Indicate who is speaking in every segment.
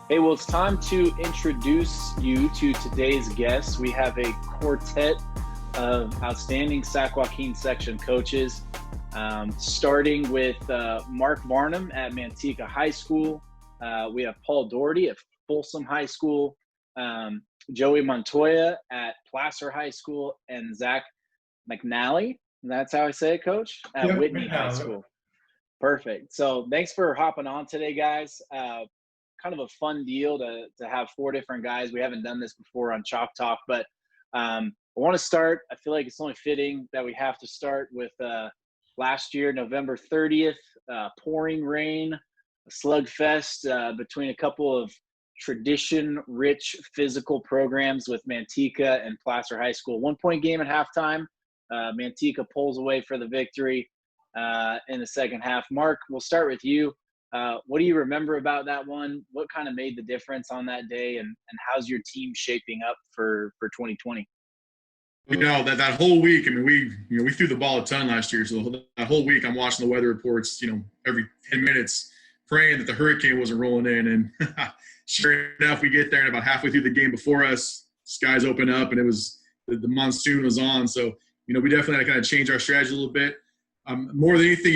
Speaker 1: Hey, well, it's time to introduce you to today's guests. We have a quartet of outstanding Sac-Joaquin section coaches, starting with Mark Varnum at Manteca High School. We have Paul Doherty at Folsom High School, Joey Montoya at Placer High School, and Zach McNally, that's how I say it, Coach, at Whitney High School. Perfect. So thanks for hopping on today, guys. Kind of a fun deal to have four different guys. We haven't done this before on Chalk Talk, but I want to start. I feel like it's only fitting that we have to start with last year, November 30th, pouring rain, a slugfest between a couple of tradition-rich physical programs with Manteca and Placer High School. 1-point game at halftime. Manteca pulls away for the victory in the second half. Mark, we'll start with you. What do you remember about that one? What kind of made the difference on that day, and how's your team shaping up for 2020?
Speaker 2: You know, that whole week, I mean, we threw the ball a ton last year. So that whole week I'm watching the weather reports, every 10 minutes, praying that the hurricane wasn't rolling in. And sure enough, we get there, and about halfway through the game before us, skies open up, and it was the monsoon was on. So, we definitely had to kind of change our strategy a little bit. More than anything,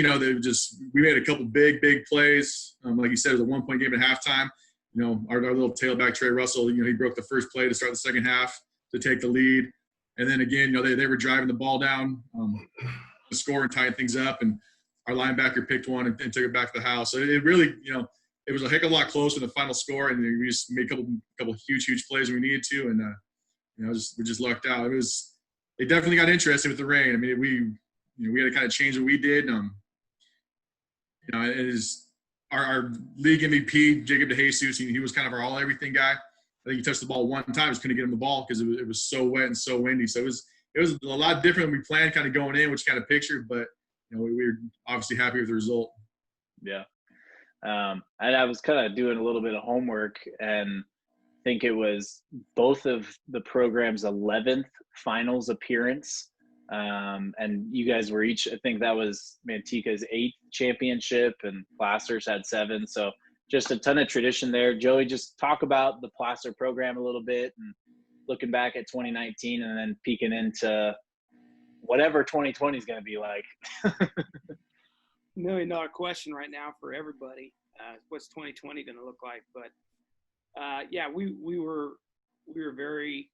Speaker 2: we made a couple big plays. Like you said, it was a 1-point game at halftime. Our little tailback, Trey Russell, he broke the first play to start the second half to take the lead. And then again, they were driving the ball down, to score and tighten things up. And our linebacker picked one and took it back to the house. So it really, it was a heck of a lot closer than the final score. And we just made a couple huge plays when we needed to. And, we just lucked out. It definitely got interesting with the rain. I mean, we had to kind of change what we did. It is our league MVP, Jacob DeJesus. He was kind of our all-everything guy. I think he touched the ball one time, just couldn't get him the ball because it was so wet and so windy. So it was a lot different than we planned kind of going in, which kind of pictured. But we were obviously happy with the result.
Speaker 1: Yeah, and I was kind of doing a little bit of homework, and I think it was both of the program's 11th finals appearance. And you guys were each, I think that was Manteca's 8th championship, and Placer's had 7. So just a ton of tradition there. Joey, just talk about the Placer program a little bit, and looking back at 2019 and then peeking into whatever 2020 is going to be like.
Speaker 3: $1 million question right now for everybody. What's 2020 going to look like? But yeah, we were very,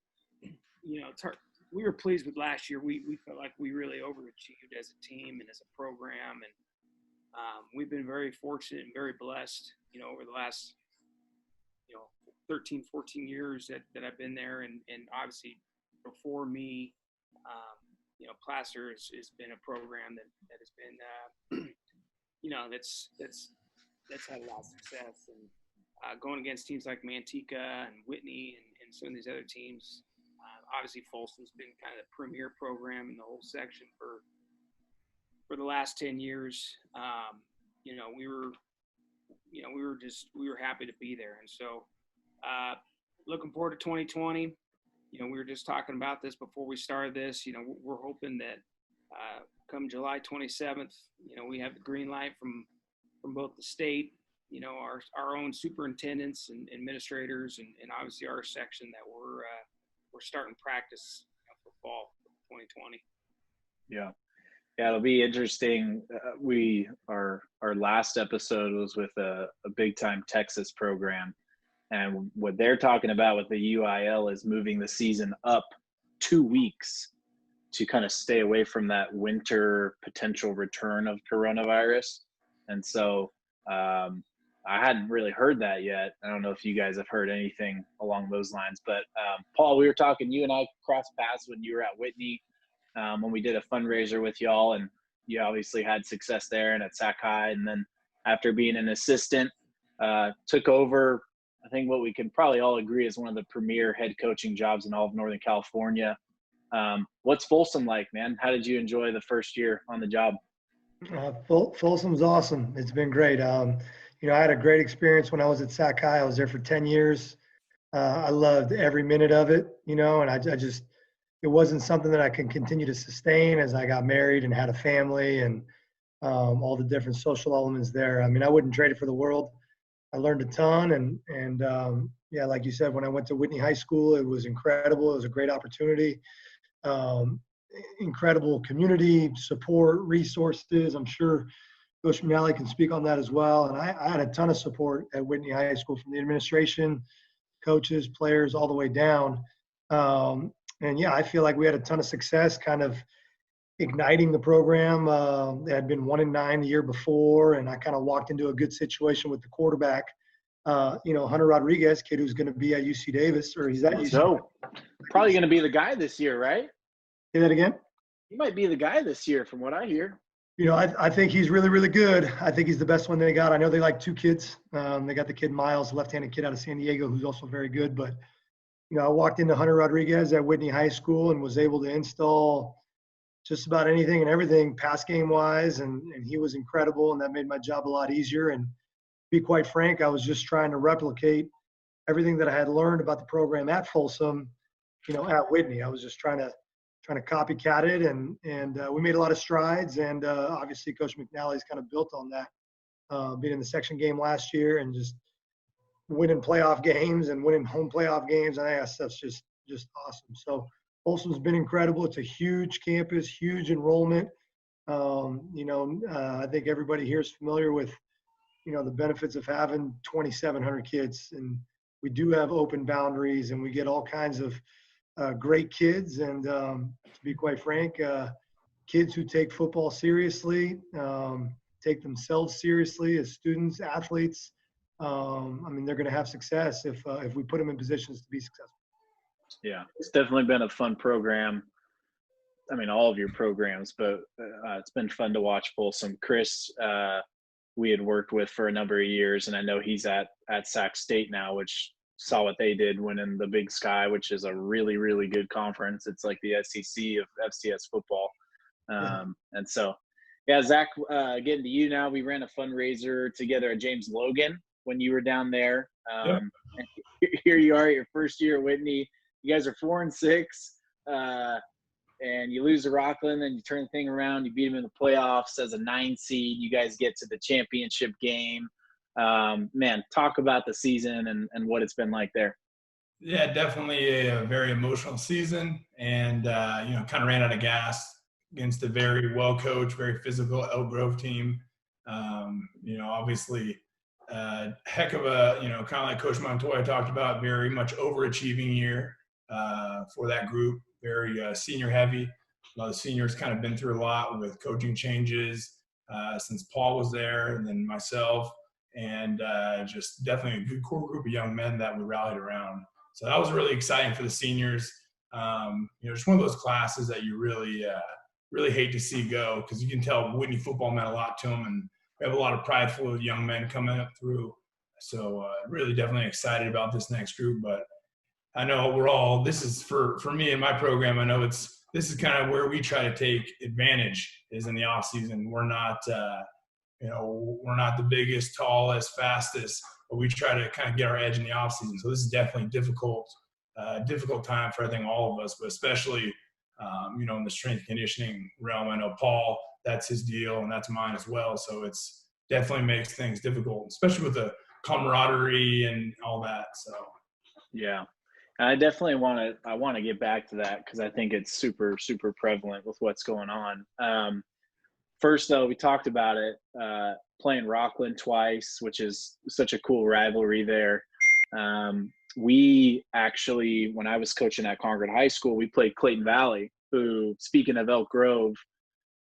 Speaker 3: we were pleased with last year. We felt like we really overachieved as a team and as a program. And we've been very fortunate and very blessed, over the last, 13, 14 years that I've been there. And obviously before me, Placer has been a program that has been, that's had a lot of success. And going against teams like Manteca and Whitney and some of these other teams, obviously Folsom's been kind of the premier program in the whole section for the last 10 years. We were happy to be there. And so looking forward to 2020, we were just talking about this before we started this. We're hoping that come July 27th, we have the green light from both the state, our own superintendents and administrators, and obviously our section that we're starting practice for fall 2020.
Speaker 1: Yeah, it'll be interesting. Our last episode was with a big time Texas program, and what they're talking about with the UIL is moving the season up 2 weeks to kind of stay away from that winter potential return of coronavirus. And so I hadn't really heard that yet. I don't know if you guys have heard anything along those lines, but Paul, we were talking, you and I crossed paths when you were at Whitney, when we did a fundraiser with y'all, and you obviously had success there and at Sac High. And then after being an assistant, took over, I think what we can probably all agree is one of the premier head coaching jobs in all of Northern California. What's Folsom like, man? How did you enjoy the first year on the job?
Speaker 4: Folsom's awesome. It's been great. I had a great experience when I was at Sac High. I was there for 10 years. I loved every minute of it, and I just, it wasn't something that I can continue to sustain as I got married and had a family and all the different social elements there. I mean, I wouldn't trade it for the world. I learned a ton, yeah, like you said, when I went to Whitney High School, it was incredible. It was a great opportunity. Um, Incredible community support, resources. I'm sure Coach McNally can speak on that as well. And I had a ton of support at Whitney High School from the administration, coaches, players, all the way down. And yeah, I feel like we had a ton of success kind of igniting the program. They had been 1-9 the year before, and I kind of walked into a good situation with the quarterback, Hunter Rodriguez, kid who's going to be at UC Davis, or he's at UC.
Speaker 1: So, probably going to be the guy this year, right?
Speaker 4: Say that again?
Speaker 1: He might be the guy this year from what I hear.
Speaker 4: I think he's really, really good. I think he's the best one they got. I know they like 2 kids. They got the kid Miles, left-handed kid out of San Diego, who's also very good. But, I walked into Hunter Rodriguez at Whitney High School and was able to install just about anything and everything pass game-wise, and he was incredible, and that made my job a lot easier. And to be quite frank, I was just trying to replicate everything that I had learned about the program at Folsom, at Whitney. I was just trying to copycat it, and we made a lot of strides, and obviously Coach McNally's kind of built on that, being in the section game last year and just winning playoff games and winning home playoff games. I think that stuff's just awesome. So Folsom's been incredible. It's a huge campus, huge enrollment. I think everybody here is familiar with, the benefits of having 2,700 kids, and we do have open boundaries, and we get all kinds of great kids, and to be quite frank, kids who take football seriously, take themselves seriously as students, athletes. They're going to have success if we put them in positions to be successful.
Speaker 1: Yeah, it's definitely been a fun program. All of your programs, but it's been fun to watch Folsom. Chris, we had worked with for a number of years, and I know he's at Sac State now, which saw what they did winning the Big Sky, which is a really, really good conference. It's like the SEC of FCS football. And so, yeah, Zach, getting to you now. We ran a fundraiser together at James Logan when you were down there. And here you are at your first year at Whitney. You guys are 4-6, and you lose to Rockland, then you turn the thing around. You beat them in the playoffs as a 9 seed. You guys get to the championship game. Man, talk about the season and what it's been like there.
Speaker 5: Yeah, definitely a very emotional season, and kind of ran out of gas against a very well-coached, very physical Elk Grove team. Obviously, heck of a, kind of like Coach Montoya talked about, very much overachieving year for that group, very senior heavy. A lot of seniors kind of been through a lot with coaching changes since Paul was there, and then myself, and just definitely a good core group of young men that we rallied around. So that was really exciting for the seniors. Just one of those classes that you really, really hate to see go, because you can tell Whitney football meant a lot to them, and we have a lot of prideful young men coming up through. So really definitely excited about this next group. But I know this is for me and my program, I know this is kind of where we try to take advantage is in the off season. We're not, we're not the biggest, tallest, fastest, but we try to kind of get our edge in the off season. So this is definitely difficult time for, I think, all of us, but especially, in the strength conditioning realm. I know Paul, that's his deal, and that's mine as well. So it's definitely makes things difficult, especially with the camaraderie and all that. So,
Speaker 1: yeah. And I definitely want to get back to that, because I think it's super, super prevalent with what's going on. First, though, we talked about it, playing Rockland twice, which is such a cool rivalry there. We actually, when I was coaching at Concord High School, we played Clayton Valley, who, speaking of Elk Grove,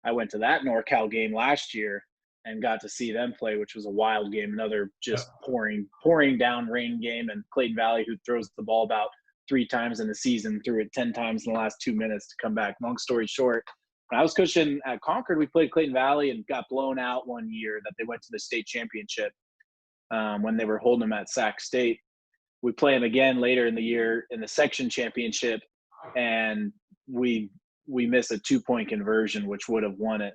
Speaker 1: I went to that NorCal game last year and got to see them play, which was a wild game, another just pouring down rain game. And Clayton Valley, who throws the ball about 3 times in the season, threw it 10 times in the last 2 minutes to come back. Long story short, when I was coaching at Concord, we played Clayton Valley and got blown out one year that they went to the state championship when they were holding them at Sac State. We play them again later in the year in the section championship, and we missed a 2-point conversion, which would have won it.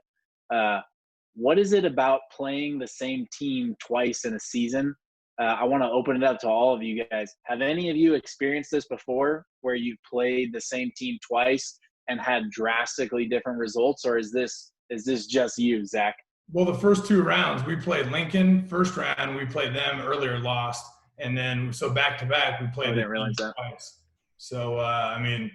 Speaker 1: What is it about playing the same team twice in a season? I want to open it up to all of you guys. Have any of you experienced this before, where you played the same team twice and had drastically different results, or is this just you, Zach?
Speaker 5: Well, the first 2 rounds we played Lincoln. First round we played them earlier, lost, and then so back to back we played
Speaker 1: didn't realize that.
Speaker 5: twice. So I mean,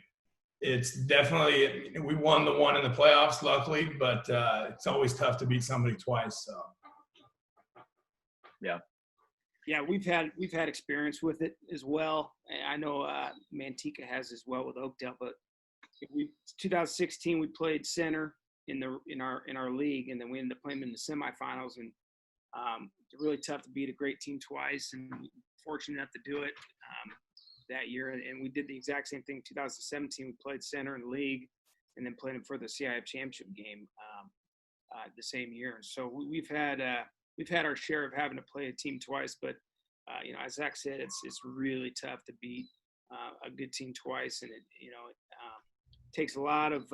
Speaker 5: it's definitely, we won the one in the playoffs, luckily, but it's always tough to beat somebody twice. So
Speaker 3: Yeah, we've had experience with it as well. I know Manteca has as well with Oakdale, but 2016 we played center in our league, and then we ended up playing in the semifinals, and it's really tough to beat a great team twice, and fortunate enough to do it that year. And we did the exact same thing in 2017. We played center in the league, and then played them for the CIF championship game the same year. And so we've had our share of having to play a team twice, but as Zach said, it's really tough to beat a good team twice, and it takes a lot of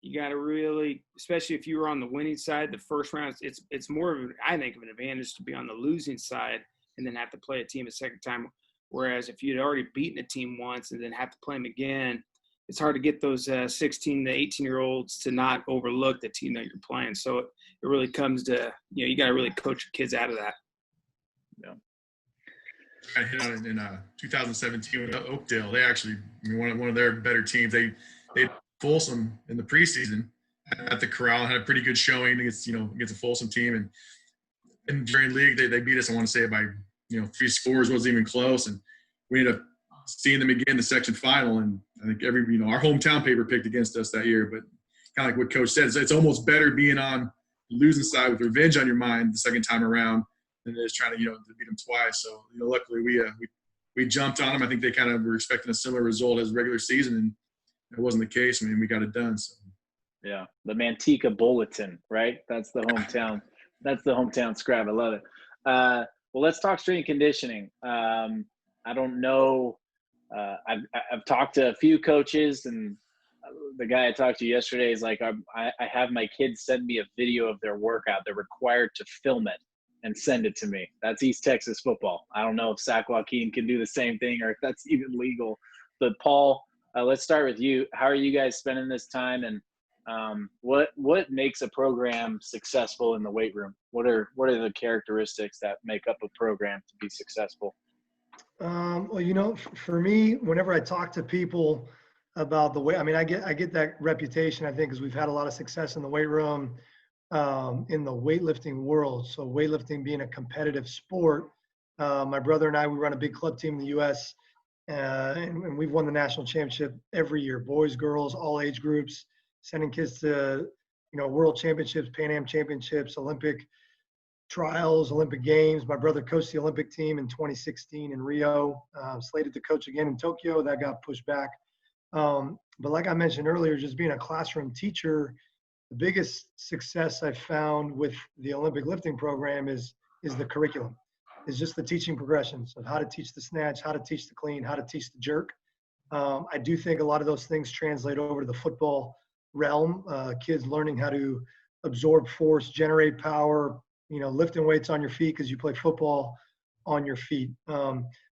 Speaker 3: you got to really, especially if you were on the winning side, the first round, it's more of I think of an advantage to be on the losing side and then have to play a team a second time. Whereas if you'd already beaten a team once and then have to play them again, it's hard to get those 16 to 18-year-olds to not overlook the team that you're playing. So it really comes to, you got to really coach your kids out of that.
Speaker 2: Yeah. I hit on it in 2017 with Oakdale. They actually, one of their better teams. They Folsom in the preseason at the Corral, had a pretty good showing against a Folsom team, and during league they beat us. I want to say by 3 scores, wasn't even close, and we ended up seeing them again in the section final. And I think our hometown paper picked against us that year. But kind of like what Coach said, it's almost better being on the losing side with revenge on your mind the second time around than it is trying to to beat them twice. So luckily we jumped on them. I think they kind of were expecting a similar result as regular season, and it wasn't the case. I mean, we got it done. So.
Speaker 1: Yeah, the Manteca Bulletin, right? That's the hometown. That's the hometown scrap. I love it. Well, let's talk strength and conditioning. I don't know. I've talked to a few coaches, and the guy I talked to yesterday is like, I have my kids send me a video of their workout. They're required to film it and send it to me. That's East Texas football. I don't know if Sac-Joaquin can do the same thing or if that's even legal. But Paul, let's start with you. How are you guys spending this time, and what makes a program successful in the weight room? What are the characteristics that make up a program to be successful?
Speaker 4: Well, for me, whenever I talk to people about the weight, I mean, I get that reputation, I think, because we've had a lot of success in the weight room, in the weightlifting world. So weightlifting being a competitive sport, my brother and I, we run a big club team in the U.S., and we've won the national championship every year, boys, girls, all age groups, sending kids to, world championships, Pan Am championships, Olympic trials, Olympic games. My brother coached the Olympic team in 2016 in Rio, slated to coach again in Tokyo. That got pushed back. But like I mentioned earlier, just being a classroom teacher, the biggest success I've found with the Olympic lifting program is the curriculum. It's just the teaching progressions of how to teach the snatch, how to teach the clean, how to teach the jerk. I do think a lot of those things translate over to the football realm. Kids learning how to absorb force, generate power, lifting weights on your feet because you play football on your feet.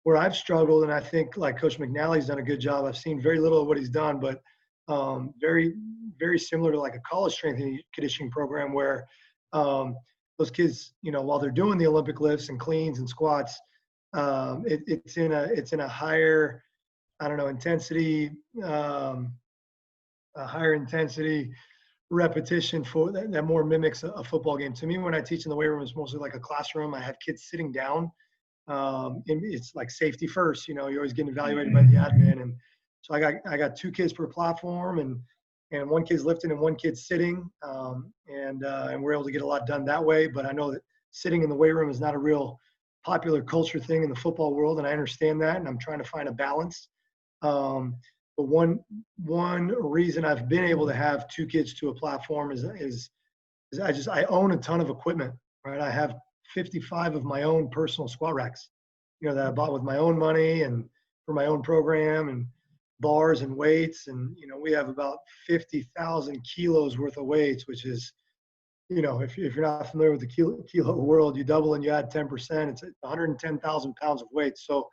Speaker 4: Where I've struggled, and I think like Coach McNally's done a good job. I've seen very little of what he's done, but very, very similar to like a college strength and conditioning program where those kids, while they're doing the Olympic lifts and cleans and squats, it's in a higher, intensity, a higher intensity repetition for that more mimics a football game. To me, when I teach in the weight room, it's mostly like a classroom. I have kids sitting down. And it's like safety first. You're always getting evaluated by the admin, and so I got 2 kids per platform, and 1 kid's lifting and 1 kid's sitting, and we're able to get a lot done that way. But I know that sitting in the weight room is not a real popular culture thing in the football world, and I understand that, and I'm trying to find a balance. But one reason I've been able to have 2 kids to a platform is I own a ton of equipment, right? I have 55 of my own personal squat racks, that I bought with my own money and for my own program, and bars and weights. And, we have about 50,000 kilos worth of weights, which is, if you're not familiar with the kilo world, you double and you add 10%, it's 110,000 pounds of weight. So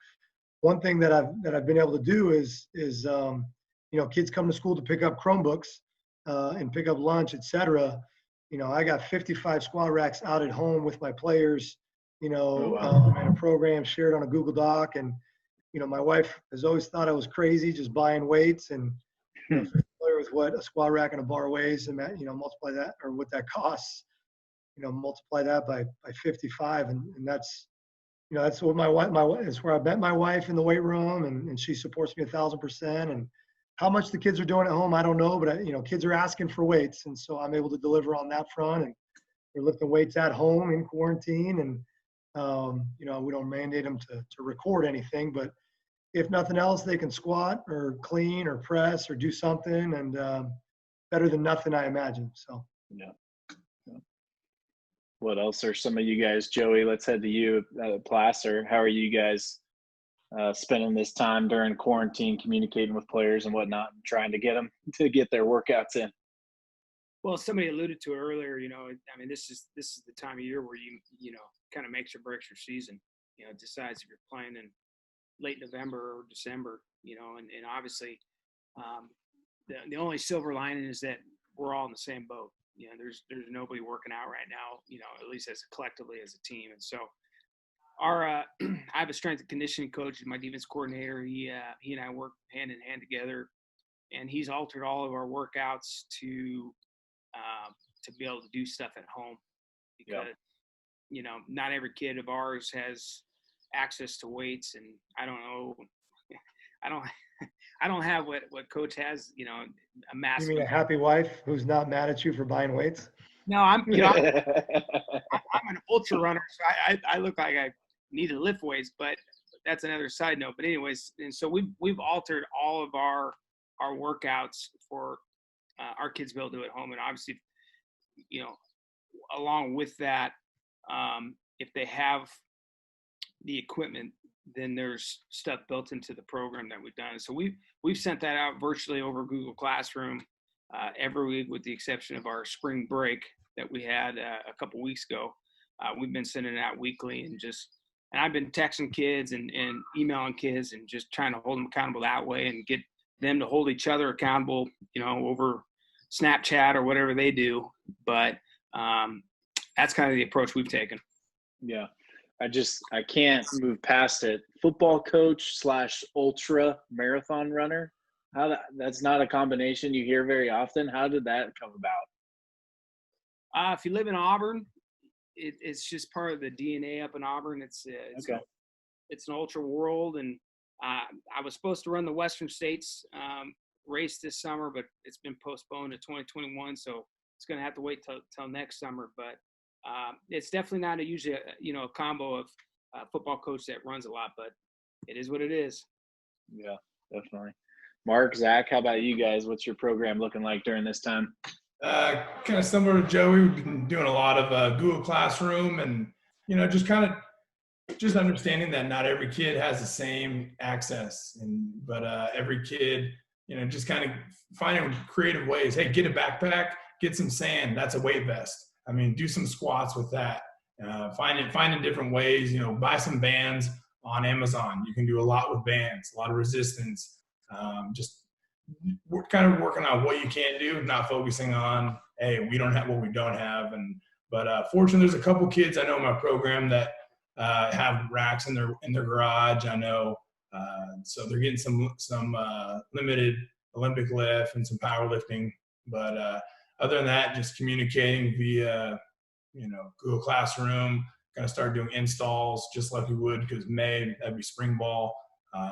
Speaker 4: one thing that I've been able to do is kids come to school to pick up Chromebooks and pick up lunch, etc. I got 55 squat racks out at home with my players, in a program shared on a Google Doc. And, my wife has always thought I was crazy just buying weights. And, if you're familiar with what a squat rack and a bar weighs, and multiply that, or what that costs, multiply that by 55. And that's, that's what my wife, it's where I met my wife in the weight room, and she supports me 1,000%. And how much the kids are doing at home, I don't know, but kids are asking for weights. And so I'm able to deliver on that front, and we're lifting weights at home in quarantine. And, we don't mandate them to record anything, but if nothing else, they can squat or clean or press or do something, and better than nothing, I imagine. So,
Speaker 1: yeah. What else are some of you guys? Joey, let's head to you, Placer. How are you guys spending this time during quarantine, communicating with players and whatnot, and trying to get them to get their workouts in?
Speaker 3: Well, somebody alluded to it earlier. This is the time of year where you kind of makes or breaks your season. Decides if you're playing in late November or December. And obviously, the only silver lining is that we're all in the same boat. There's nobody working out right now, at least as collectively as a team. And so I have a strength and conditioning coach, my defense coordinator. He and I work hand in hand together, and he's altered all of our workouts to be able to do stuff at home, because, not every kid of ours has access to weights. And I don't know, I don't have what coach has, a massive.
Speaker 4: You mean a happy wife who's not mad at you for buying weights?
Speaker 3: No, I'm an ultra runner, so I look like I need to lift weights, but that's another side note. But anyways, and so we've altered all of our workouts for our kids to be able to do at home. And obviously, along with that, if they have the equipment, then there's stuff built into the program that we've done. So we've sent that out virtually over Google Classroom every week, with the exception of our spring break that we had a couple weeks ago. We've been sending it out weekly, and I've been texting kids and emailing kids and just trying to hold them accountable that way, and get them to hold each other accountable, over Snapchat or whatever they do. But that's kind of the approach we've taken.
Speaker 1: Yeah. I can't move past it. Football coach / ultra marathon runner. That's not a combination you hear very often. How did that come about?
Speaker 3: If you live in Auburn, it's just part of the DNA up in Auburn. It's
Speaker 1: okay.
Speaker 3: It's an ultra world, and I was supposed to run the Western States race this summer, but it's been postponed to 2021, so it's going to have to wait till next summer. But it's definitely not usually a combo of football coach that runs a lot, but it is what it is.
Speaker 1: Yeah, definitely. Mark, Zach, how about you guys? What's your program looking like during this time?
Speaker 5: Kind of similar to Joey. We've been doing a lot of Google Classroom, and just understanding that not every kid has the same access, but every kid, just kind of finding creative ways. Hey, get a backpack, get some sand. That's a weight vest. Do some squats with that. Finding different ways. Buy some bands on Amazon. You can do a lot with bands, a lot of resistance. We're kind of working on what you can do, not focusing on, hey, we don't have what we don't have. But fortunately, there's a couple kids I know in my program that have racks in their garage. I know, so they're getting some limited Olympic lift and some powerlifting. But other than that, just communicating via, Google Classroom. Going to start doing installs just like we would, because that'd be spring ball.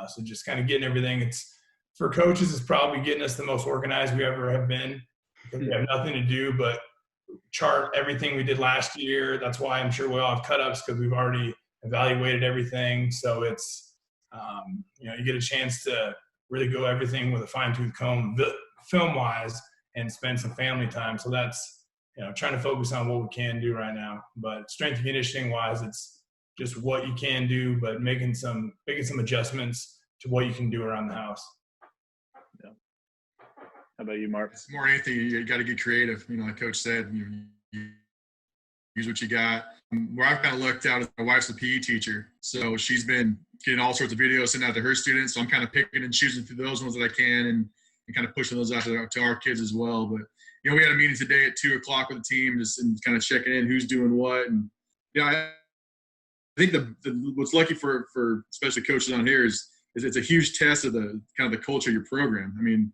Speaker 5: So just kind of getting everything. It's for coaches, it's probably getting us the most organized we ever have been, because we have nothing to do but chart everything we did last year. That's why I'm sure we all have cut-ups, because we've already evaluated everything. So it's, you get a chance to really go everything with a fine-tooth comb film-wise and spend some family time. So that's, trying to focus on what we can do right now. But strength and conditioning wise, it's just what you can do, but making some adjustments to what you can do around the house.
Speaker 1: Yeah. How about you, Mark?
Speaker 2: It's more than anything, you got to get creative. Like Coach said, you use what you got. Where I've kind of looked out is my wife's a PE teacher. So she's been getting all sorts of videos sent out to her students. So I'm kind of picking and choosing through those ones that I can, and kind of pushing those out to our kids as well. But we had a meeting today at 2:00 with the team, just and kind of checking in who's doing what. And I think what's lucky for especially coaches on here is it's a huge test of the kind of the culture of your program. I mean,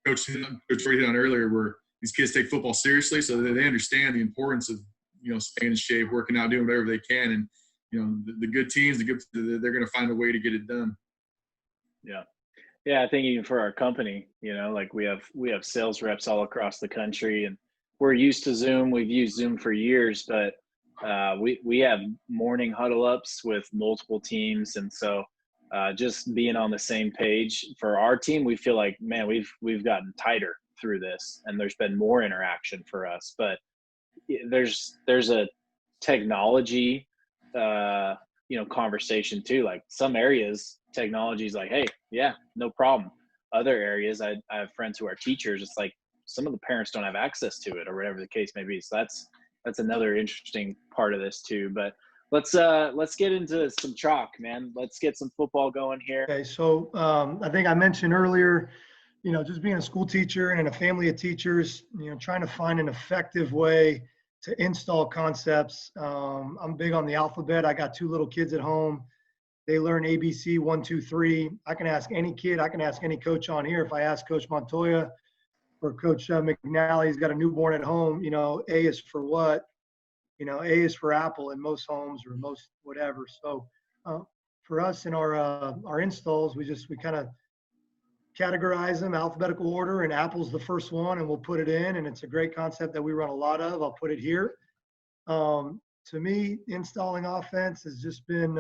Speaker 2: Coach Doherty hit on earlier where these kids take football seriously, so that they understand the importance of staying in shape, working out, doing whatever they can, and the good teams, they're going to find a way to get it done.
Speaker 1: Yeah, I think even for our company, like we have sales reps all across the country, and we're used to Zoom. We've used Zoom for years, but we have morning huddle ups with multiple teams, and so just being on the same page for our team, we feel like, man, we've gotten tighter through this, and there's been more interaction for us. But there's a technology conversation too. Like some areas, technology is like, hey, yeah, no problem. Other areas, I have friends who are teachers. It's like some of the parents don't have access to it, or whatever the case may be. So that's another interesting part of this too. But let's get into some chalk, man. Let's get some football going here.
Speaker 4: Okay, so I think I mentioned earlier, just being a school teacher and in a family of teachers, trying to find an effective way to install concepts. I'm big on the alphabet. I got 2 little kids at home. They learn ABC 1, 2, 3. I can ask any kid. I can ask any coach on here. If I ask Coach Montoya or Coach McNally, he's got a newborn at home. A is for what? A is for apple in most homes or most whatever. So for us in our installs, we kind of categorize them alphabetical order, and apple's the first one, and we'll put it in. And it's a great concept that we run a lot of. I'll put it here. To me, installing offense has just been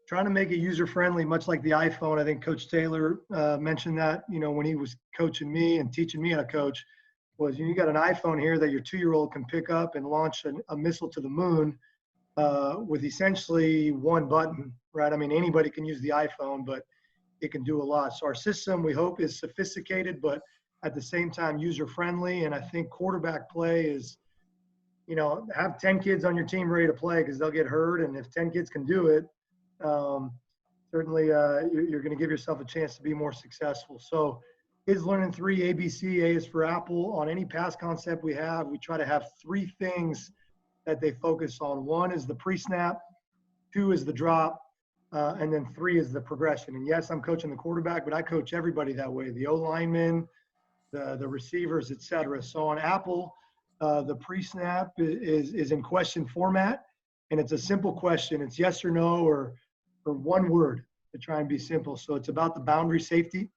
Speaker 4: trying to make it user-friendly, much like the iPhone. I think Coach Taylor mentioned that, when he was coaching me and teaching me how to coach, was you got an iPhone here that your 2-year-old can pick up and launch a missile to the moon with essentially one button, right? I mean, anybody can use the iPhone, but it can do a lot. So our system, we hope, is sophisticated, but at the same time user-friendly. And I think quarterback play is, have 10 kids on your team ready to play because they'll get hurt. And if 10 kids can do it, certainly you're going to give yourself a chance to be more successful. So kids learning 3 ABC, A is for apple. On any pass concept we have, we try to have 3 things that they focus on. 1 is the pre-snap, 2 is the drop, and then 3 is the progression. And yes, I'm coaching the quarterback, but I coach everybody that way, the O-linemen, the receivers, et cetera. So on Apple, the pre-snap is in question format, and it's a simple question. It's yes or no or one word to try and be simple. So it's about the boundary safety.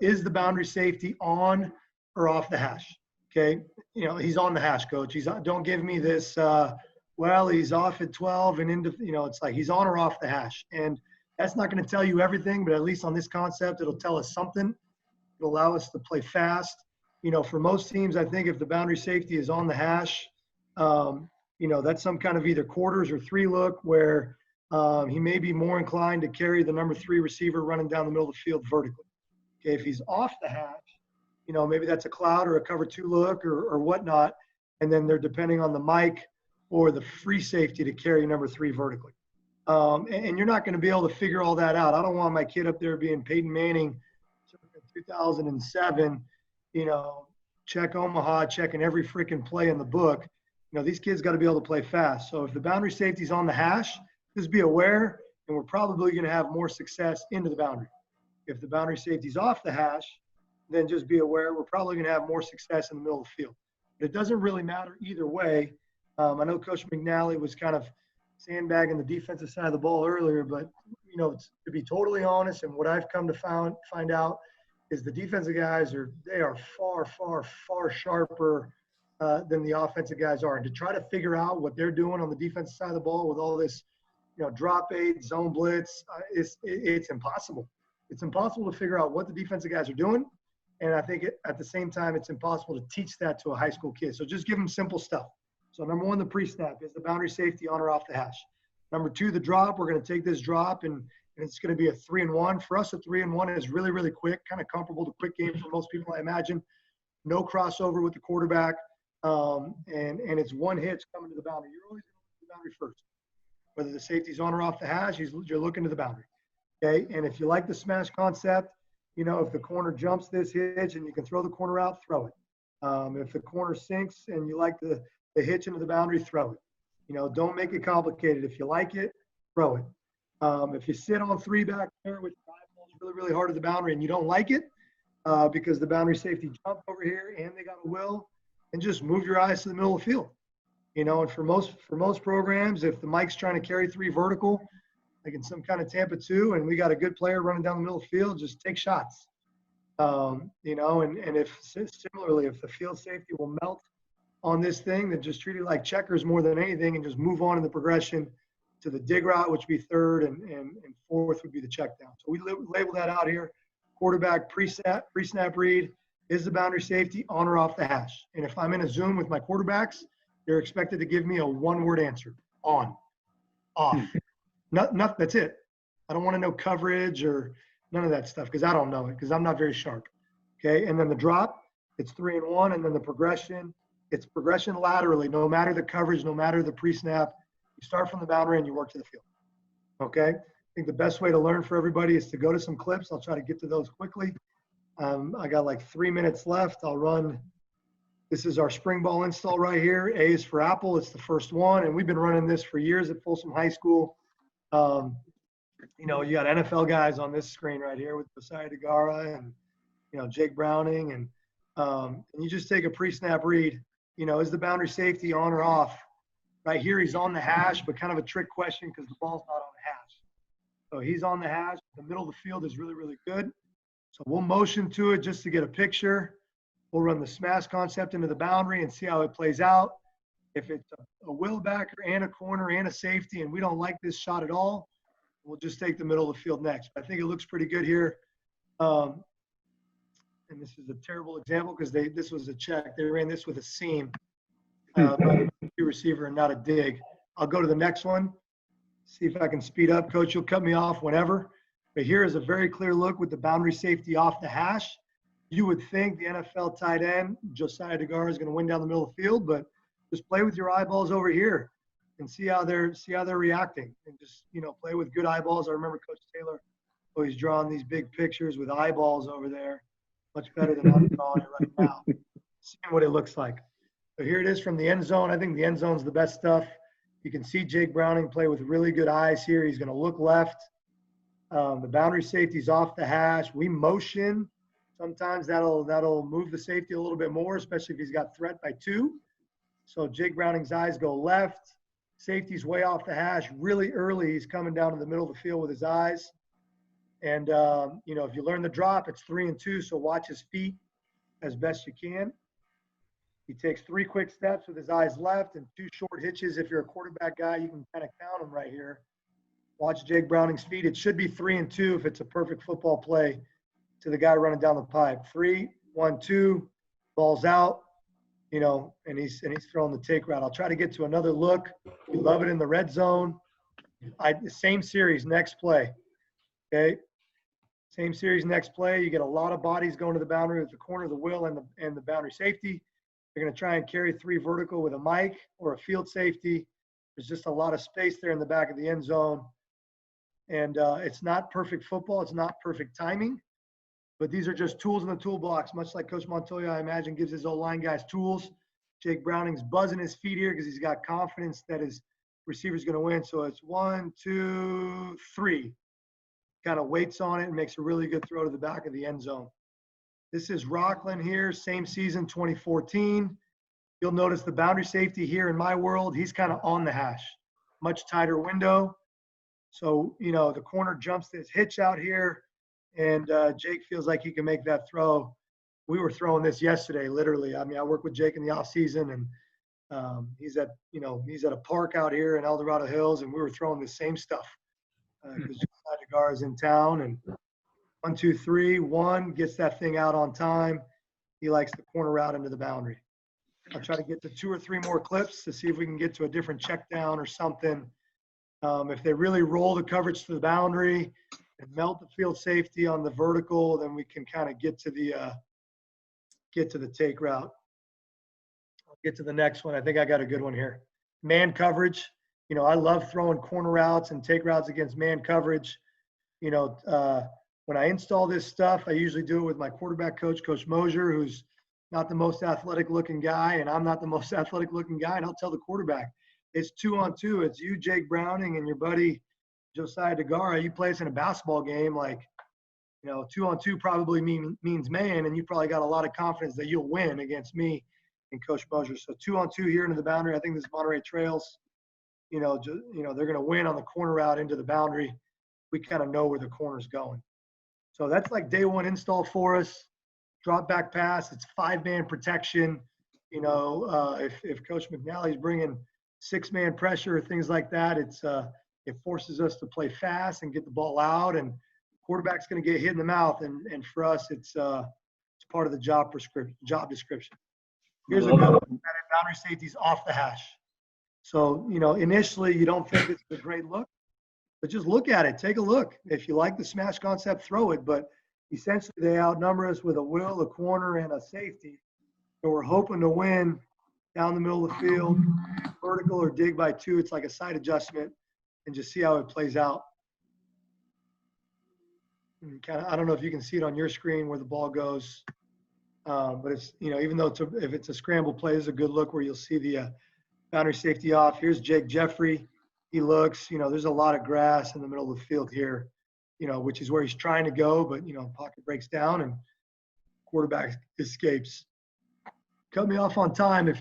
Speaker 4: Is the boundary safety on or off the hash? Okay. He's on the hash, coach. Don't give me this, he's off at 12 and into, it's like he's on or off the hash. And that's not going to tell you everything, but at least on this concept, it'll tell us something. It'll allow us to play fast. For most teams, I think if the boundary safety is on the hash, that's some kind of either quarters or 3 look where he may be more inclined to carry the number 3 receiver running down the middle of the field vertically. Okay, if he's off the hash, maybe that's a cloud or a cover 2 look or whatnot, and then they're depending on the mic or the free safety to carry number 3 vertically. And you're not going to be able to figure all that out. I don't want my kid up there being Peyton Manning, 2007, check Omaha, checking every freaking play in the book. These kids got to be able to play fast. So if the boundary safety is on the hash, just be aware, and we're probably going to have more success into the boundary. If the boundary safety is off the hash, then just be aware we're probably going to have more success in the middle of the field. But it doesn't really matter either way. I know Coach McNally was kind of sandbagging the defensive side of the ball earlier, but, to be totally honest, and what I've come to find out is the defensive guys are far, far, far sharper than the offensive guys are. And to try to figure out what they're doing on the defensive side of the ball with all this, drop 8, zone blitz, it's impossible. It's impossible to figure out what the defensive guys are doing. And I think at the same time, it's impossible to teach that to a high school kid. So just give them simple stuff. So number 1, the pre-snap. Is the boundary safety on or off the hash? Number 2, the drop. We're going to take this drop, and it's going to be a 3-and-1. For us, a 3-and-1 is really, really quick, kind of comparable to quick game for most people, I imagine. No crossover with the quarterback, and it's one hitch coming to the boundary. You're always going to the boundary first. Whether the safety's on or off the hash, you're looking to the boundary. Okay, and if you like the smash concept, if the corner jumps this hitch and you can throw the corner out, throw it. If the corner sinks and you like the hitch into the boundary, throw it. Don't make it complicated. If you like it, throw it. If you sit on 3 back there with your eyeballs really, really hard at the boundary and you don't like it because the boundary safety jumped over here and they got a will, and just move your eyes to the middle of the field. And for most programs, if the Mike's trying to carry 3 vertical, like in some kind of Tampa 2, and we got a good player running down the middle of the field, just take shots. And if similarly, if the field safety will melt on this thing, then just treat it like checkers more than anything and just move on in the progression to the dig route, which would be 3rd, and 4th would be the check down. So we label that out here. Quarterback pre-snap read, is the boundary safety on or off the hash? And if I'm in a Zoom with my quarterbacks, they're expected to give me a 1-word answer: on, off. Not, that's it. I don't want to know coverage or none of that stuff because I don't know it because I'm not very sharp. Okay, and then the drop, it's 3 and 1, and then the progression, it's progression laterally, no matter the coverage, no matter the pre-snap. You start from the boundary and you work to the field. Okay, I think the best way to learn for everybody is to go to some clips. I'll try to get to those quickly. I got like 3 minutes left. I'll run. This is our spring ball install right here. A is for Apple. It's the first one, and we've been running this for years at Folsom High School. You got NFL guys on this screen right here with Josiah DeGara and Jake Browning, and you just take a pre-snap read. Is the boundary safety on or off? Right here, he's on the hash, but kind of a trick question because the ball's not on the hash. So he's on the hash. The middle of the field is really, really good. So we'll motion to it just to get a picture. We'll run the smash concept into the boundary and see how it plays out. If it's a will backer and a corner and a safety and we don't like this shot at all, we'll just take the middle of the field next. But I think it looks pretty good here. And this is a terrible example because this was a check. They ran this with a seam by the receiver and not a dig. I'll go to the next one, see if I can speed up. Coach, you'll cut me off whenever. But here is a very clear look with the boundary safety off the hash. You would think the NFL tight end, Josiah DeGara, is going to win down the middle of the field, but just play with your eyeballs over here and see how they're reacting, and just play with good eyeballs. I remember Coach Taylor always drawing these big pictures with eyeballs over there, much better than I'm drawing it right now. Seeing what it looks like. So here it is from the end zone. I think the end zone's the best stuff. You can see Jake Browning play with really good eyes here. He's going to look left. The boundary safety's off the hash. We motion. Sometimes that'll move the safety a little bit more, especially if he's got threat by 2. So Jake Browning's eyes go left. Safety's way off the hash. Really early, he's coming down to the middle of the field with his eyes. And, if you learn the drop, it's 3 and 2, so watch his feet as best you can. He takes 3 quick steps with his eyes left and 2 short hitches. If you're a quarterback guy, you can kind of count them right here. Watch Jake Browning's feet. It should be 3 and 2 if it's a perfect football play to the guy running down the pipe. 3, 1, 2, ball's out, and he's throwing the take route. I'll try to get to another look. We love it in the red zone. Same series, next play. Okay. Same series, next play. You get a lot of bodies going to the boundary with the corner, the will, and the boundary safety. You're going to try and carry 3 vertical with a Mike or a field safety. There's just a lot of space there in the back of the end zone. And it's not perfect football. It's not perfect timing. But these are just tools in the toolbox, much like Coach Montoya, I imagine, gives his O-line guys tools. Jake Browning's buzzing his feet here because he's got confidence that his receiver's going to win. So it's 1, 2, 3. Kind of waits on it and makes a really good throw to the back of the end zone. This is Rockland here, same season, 2014. You'll notice the boundary safety here in my world, he's kind of on the hash, much tighter window. So, the corner jumps this hitch out here, and Jake feels like he can make that throw. We were throwing this yesterday, literally. I mean, I work with Jake in the off season, and he's at a park out here in El Dorado Hills, and we were throwing the same stuff because Josiah DeGara is in town. And 1, 2, 3, 1 gets that thing out on time. He likes the corner route into the boundary. I'll try to get to 2 or 3 more clips to see if we can get to a different check down or something. If they really roll the coverage to the boundary and melt the field safety on the vertical, then we can kind of get to the take route. I'll get to the next one. I think I got a good one here. Man coverage. I love throwing corner routes and take routes against man coverage. When I install this stuff, I usually do it with my quarterback coach, Coach Mosier, who's not the most athletic looking guy, and I'm not the most athletic looking guy, and I'll tell the quarterback, it's 2-on-2. It's you, Jake Browning, and your buddy Josiah DeGara. You play us in a basketball game, like, 2-on-2 probably means man, and you probably got a lot of confidence that you'll win against me and Coach Mosier. So 2-on-2 here into the boundary. I think this Monterey Trails, they're going to win on the corner route into the boundary. We kind of know where the corner's going. So that's like day one install for us. Drop back pass. It's 5-man protection. If Coach McNally's bringing 6-man pressure or things like that, it forces us to play fast and get the ball out, and quarterback's going to get hit in the mouth. And for us, it's part of the job description. Here's a good one. Boundary safety's off the hash. So, initially you don't think it's a great look, but just look at it. Take a look. If you like the smash concept, throw it. But essentially they outnumber us with a will, a corner, and a safety. So we're hoping to win down the middle of the field, vertical or dig by 2. It's like a side adjustment, and just see how it plays out. And I don't know if you can see it on your screen where the ball goes. But it's, even though if it's a scramble play, it's a good look where you'll see the boundary safety off. Here's Jake Jeffrey. He looks, there's a lot of grass in the middle of the field here, which is where he's trying to go, but, pocket breaks down and quarterback escapes. Cut me off on time if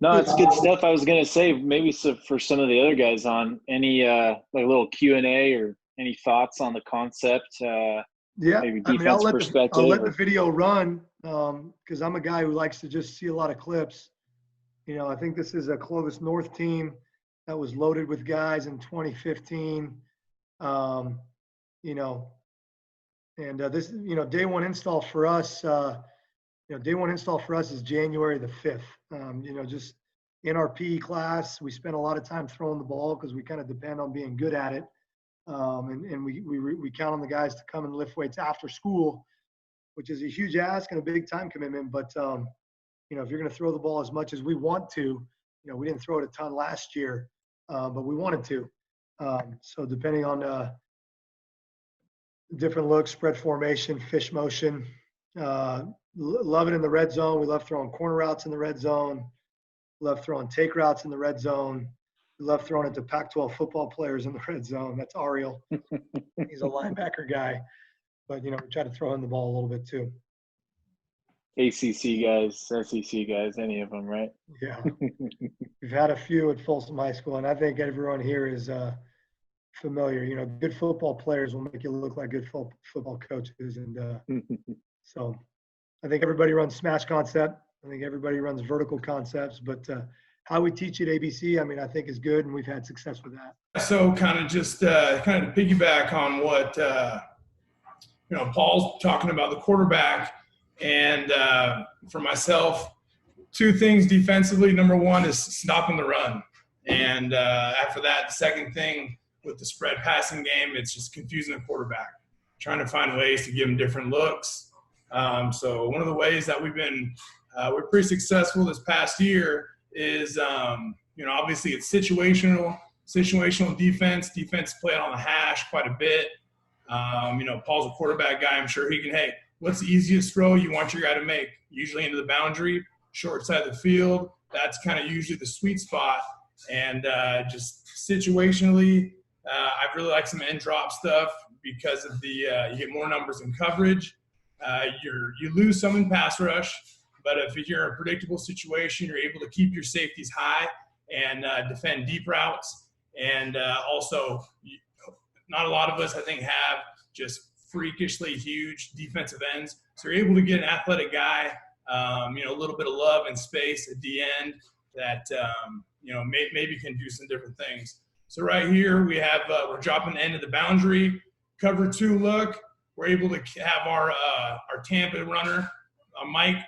Speaker 1: No, it's good stuff. I was going to say, maybe for some of the other guys on any like a little Q&A or any thoughts on the concept, maybe defense perspective.
Speaker 4: I'll let the video run because I'm a guy who likes to just see a lot of clips. I think this is a Clovis North team that was loaded with guys in 2015. And this, day one install for us, is January the 5th. Just in our PE class, we spend a lot of time throwing the ball because we kind of depend on being good at it. And we count on the guys to come and lift weights after school, which is a huge ask and a big time commitment. But, if you're going to throw the ball as much as we want to, we didn't throw it a ton last year, but we wanted to. So depending on different looks, spread formation, fish motion, love it in the red zone. We love throwing corner routes in the red zone. Love throwing take routes in the red zone. We love throwing it to Pac-12 football players in the red zone. That's Ariel. He's a linebacker guy. But, we try to throw in the ball a little bit too.
Speaker 1: ACC guys, SEC guys, any of them, right?
Speaker 4: Yeah. We've had a few at Folsom High School, and I think everyone here is familiar. Good football players will make you look like good football coaches. And so I think everybody runs smash concept. I think everybody runs vertical concepts. But how we teach at ABC, I think is good, and we've had success with that.
Speaker 5: So kind of just to piggyback on what, Paul's talking about the quarterback. And for myself, 2 things defensively. Number 1 is stopping the run. And after that, the second thing with the spread passing game, it's just confusing the quarterback, trying to find ways to give him different looks. So one of the ways that we're pretty successful this past year is, obviously it's situational defense played on the hash quite a bit. Paul's a quarterback guy. I'm sure he can, what's the easiest throw you want your guy to make? Usually into the boundary, short side of the field. That's kind of usually the sweet spot. And just situationally, I really like some end drop stuff because of the you get more numbers in coverage. You lose some in pass rush, but if you're in a predictable situation, you're able to keep your safeties high and defend deep routes. And also, not a lot of us, I think, have just freakishly huge defensive ends. So you're able to get an athletic guy, a little bit of love and space at the end that, maybe can do some different things. So right here we have, we're dropping the end of the boundary, cover 2 look. We're able to have our Tampa runner, Mike,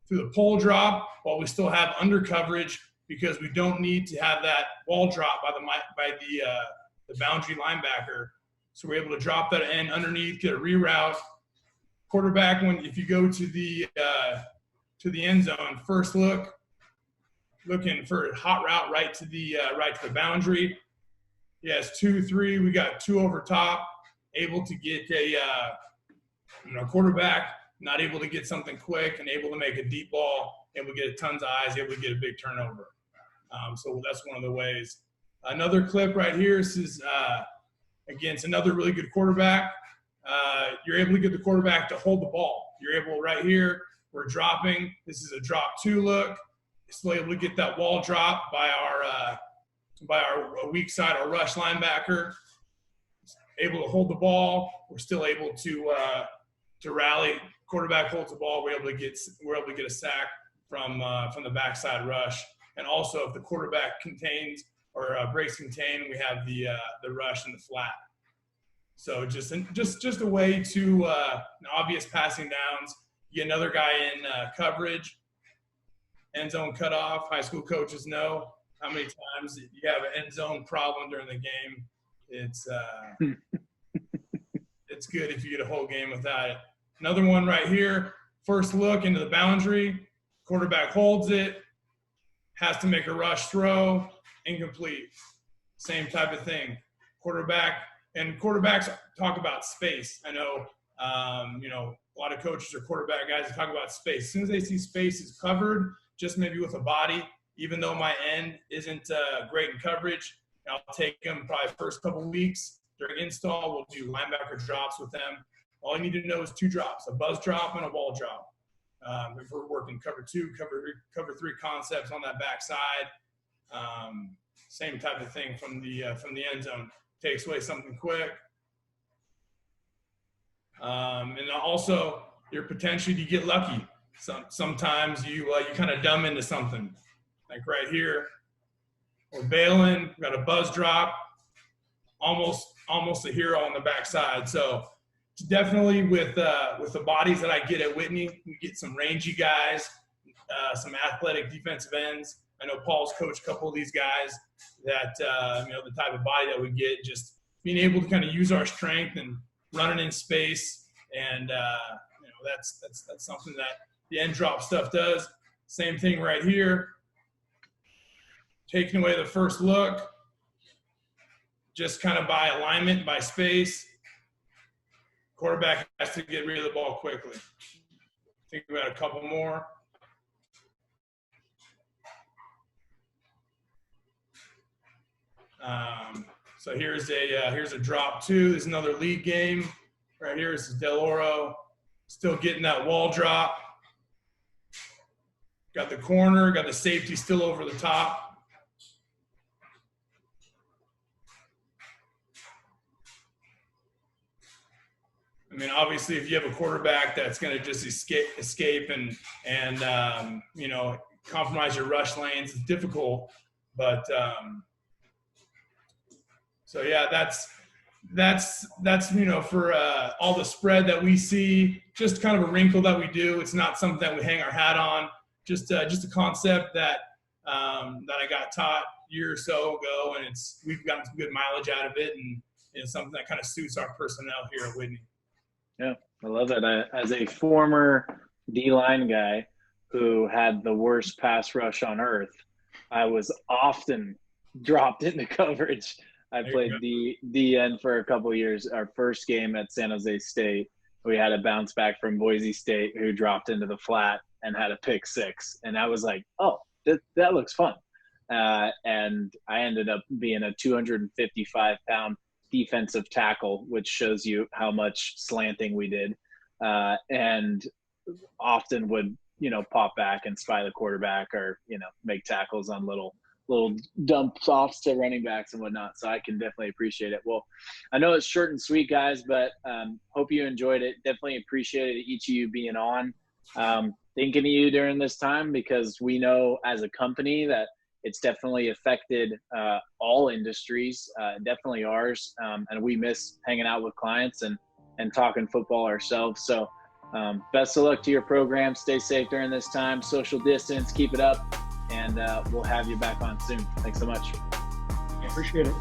Speaker 5: through the pole drop while we still have under coverage because we don't need to have that ball drop by the boundary linebacker. So we're able to drop that end underneath, get a reroute. Quarterback, if you go to the end zone, first look, looking for a hot route right to the boundary. Yes, 2, 3. We got 2 over top, able to get a quarterback not able to get something quick and able to make a deep ball, able to get tons of eyes, able to get a big turnover. So that's one of the ways. Another clip right here is against another really good quarterback. You're able to get the quarterback to hold the ball. You're able right here, we're dropping. This is a drop 2 look. Still able to get that wall drop by our weak side, our rush linebacker. Able to hold the ball. We're still able to rally. Quarterback holds the ball. We're able to get a sack from the backside rush. And also, if the quarterback contains or breaks contain, we have the rush and the flat. So just a way to obvious passing downs. You get another guy in coverage, end zone cutoff. High school coaches know how many times you have an end zone problem during the game. It's it's good if you get a whole game without it. Another one right here. First look into the boundary. Quarterback holds it. Has to make a rush throw. Incomplete. Same type of thing. Quarterbacks talk about space. I know, a lot of coaches or quarterback guys that talk about space. As soon as they see space is covered, just maybe with a body, even though my end isn't great in coverage, I'll take them probably first couple weeks during install. We'll do linebacker drops with them. All you need to know is 2 drops, a buzz drop and a ball drop. If we're working cover 2, cover 3 concepts on that backside, same type of thing from the end zone. Takes away something quick. And also, you're potentially to get lucky. Sometimes you kind of dumb into something. Like right here, we're bailing, got a buzz drop, almost a hero on the backside. So definitely with the bodies that I get at Whitney, we get some rangy guys, some athletic defensive ends. I know Paul's coached a couple of these guys that, the type of body that we get, just being able to kind of use our strength and running in space. And, that's something that the end drop stuff does. Same thing right here. Taking away the first look, just kind of by alignment, by space. Quarterback has to get rid of the ball quickly. Think about a couple more. So here's a drop 2. This is another lead game. Right here, this is Del Oro. Still getting that wall drop. Got the corner, got the safety still over the top. I mean, obviously, if you have a quarterback that's going to just escape and compromise your rush lanes, it's difficult. But so yeah, that's for all the spread that we see, just kind of a wrinkle that we do. It's not something that we hang our hat on. Just a concept that I got taught a year or so ago, and we've gotten some good mileage out of it, and it's something that kind of suits our personnel here at Whitney.
Speaker 1: Yeah, I love it. As a former D-line guy who had the worst pass rush on earth, I was often dropped into coverage. I played DN for a couple of years. Our first game at San Jose State, we had a bounce back from Boise State who dropped into the flat and had a pick 6. And I was like, oh, that looks fun. And I ended up being a 255-pound defensive tackle, which shows you how much slanting we did, and often would pop back and spy the quarterback, or make tackles on little dumps offs to running backs and whatnot. So I can definitely appreciate it. Well, I know it's short and sweet, guys, but hope you enjoyed it. Definitely appreciated each of you being on, thinking of you during this time, because we know as a company that it's definitely affected all industries, definitely ours. And we miss hanging out with clients and talking football ourselves. So best of luck to your program. Stay safe during this time. Social distance, keep it up. And we'll have you back on soon. Thanks so much.
Speaker 4: Appreciate it.